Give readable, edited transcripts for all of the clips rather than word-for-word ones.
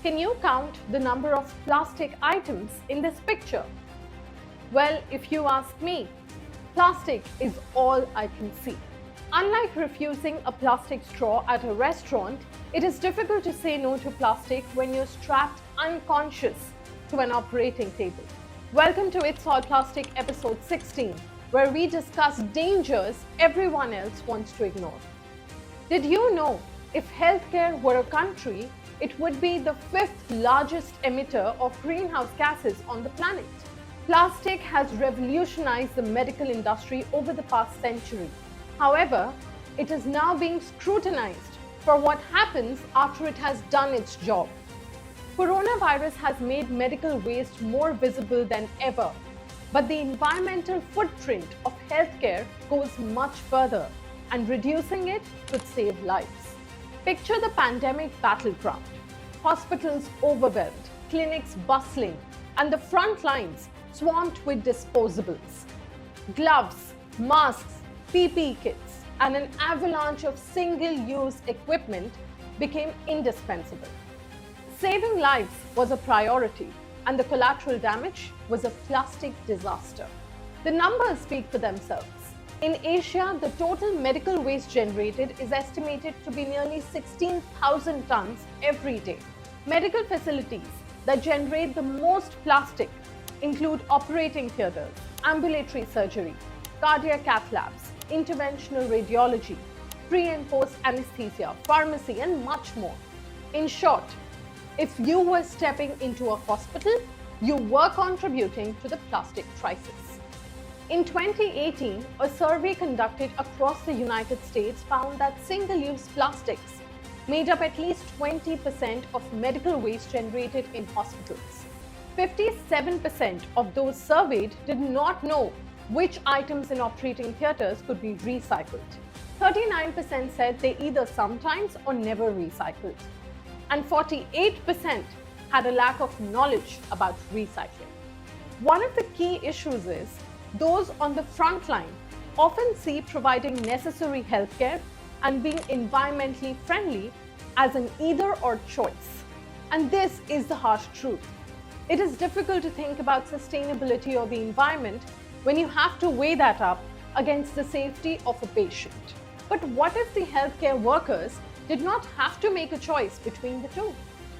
Can you count the number of plastic items in this picture? Well, if you ask me, plastic is all I can see. Unlike refusing a plastic straw at a restaurant, it is difficult to say no to plastic when you're strapped unconscious to an operating table. Welcome to It's All Plastic episode 16, where we discuss dangers everyone else wants to ignore. Did you know if healthcare were a country, it would be the fifth largest emitter of greenhouse gases on the planet? Plastic has revolutionized the medical industry over the past century. However, it is now being scrutinized for what happens after it has done its job. Coronavirus has made medical waste more visible than ever, but the environmental footprint of healthcare goes much further, and reducing it could save lives. Picture the pandemic battleground. Hospitals overwhelmed, clinics bustling, and the front lines swamped with disposables. Gloves, masks, PPE kits, and an avalanche of single-use equipment became indispensable. Saving lives was a priority, and the collateral damage was a plastic disaster. The numbers speak for themselves. In Asia, the total medical waste generated is estimated to be nearly 16,000 tons every day. Medical facilities that generate the most plastic include operating theaters, ambulatory surgery, cardiac cath labs, interventional radiology, pre and post anesthesia, pharmacy, and much more. In short, if you were stepping into a hospital, you were contributing to the plastic crisis. In 2018, a survey conducted across the United States found that single-use plastics made up at least 20% of medical waste generated in hospitals. 57% of those surveyed did not know which items in operating theaters could be recycled. 39% said they either sometimes or never recycled. And 48% had a lack of knowledge about recycling. One of the key issues is those on the front line often see providing necessary healthcare and being environmentally friendly as an either-or choice. And this is the harsh truth. It is difficult to think about sustainability or the environment when you have to weigh that up against the safety of a patient. But what if the healthcare workers did not have to make a choice between the two?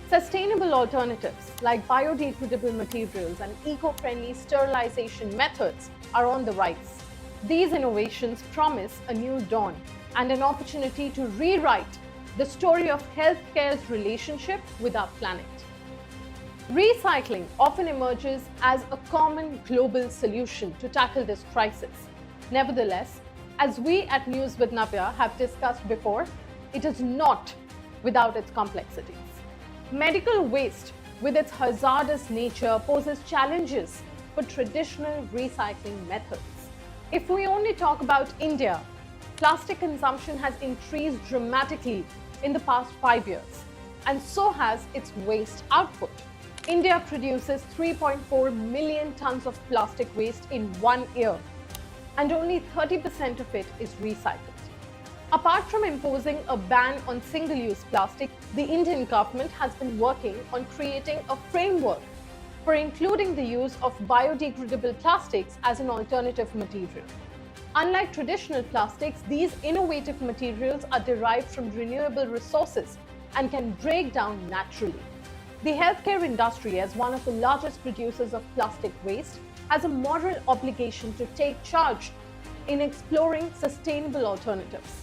Sustainable alternatives like biodegradable materials and eco-friendly sterilization methods are on the rise. These innovations promise a new dawn and an opportunity to rewrite the story of healthcare's relationship with our planet. Recycling often emerges as a common global solution to tackle this crisis. Nevertheless, as we at News with Navya have discussed before, it is not without its complexities. Medical waste, with its hazardous nature, poses challenges for traditional recycling methods. If we only talk about India, plastic consumption has increased dramatically in the past 5 years, and so has its waste output. India produces 3.4 million tons of plastic waste in 1 year, and only 30% of it is recycled. Apart from imposing a ban on single-use plastic, the Indian government has been working on creating a framework for including the use of biodegradable plastics as an alternative material. Unlike traditional plastics, these innovative materials are derived from renewable resources and can break down naturally. The healthcare industry, as one of the largest producers of plastic waste, has a moral obligation to take charge in exploring sustainable alternatives.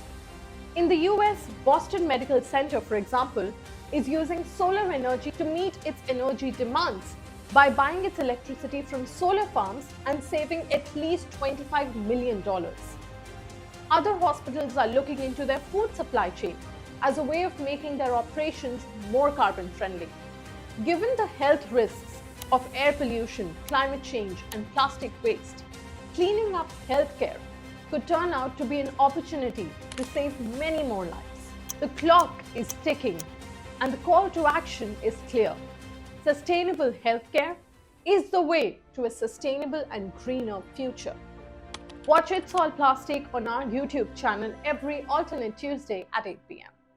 In the US, Boston Medical Center, for example, is using solar energy to meet its energy demands by buying its electricity from solar farms and saving at least $25 million. Other hospitals are looking into their food supply chain as a way of making their operations more carbon friendly. Given the health risks of air pollution, climate change, and plastic waste, cleaning up healthcare could turn out to be an opportunity to save many more lives. The clock is ticking, and the call to action is clear. Sustainable healthcare is the way to a sustainable and greener future. Watch It's All Plastic on our YouTube channel every alternate Tuesday at 8 p.m.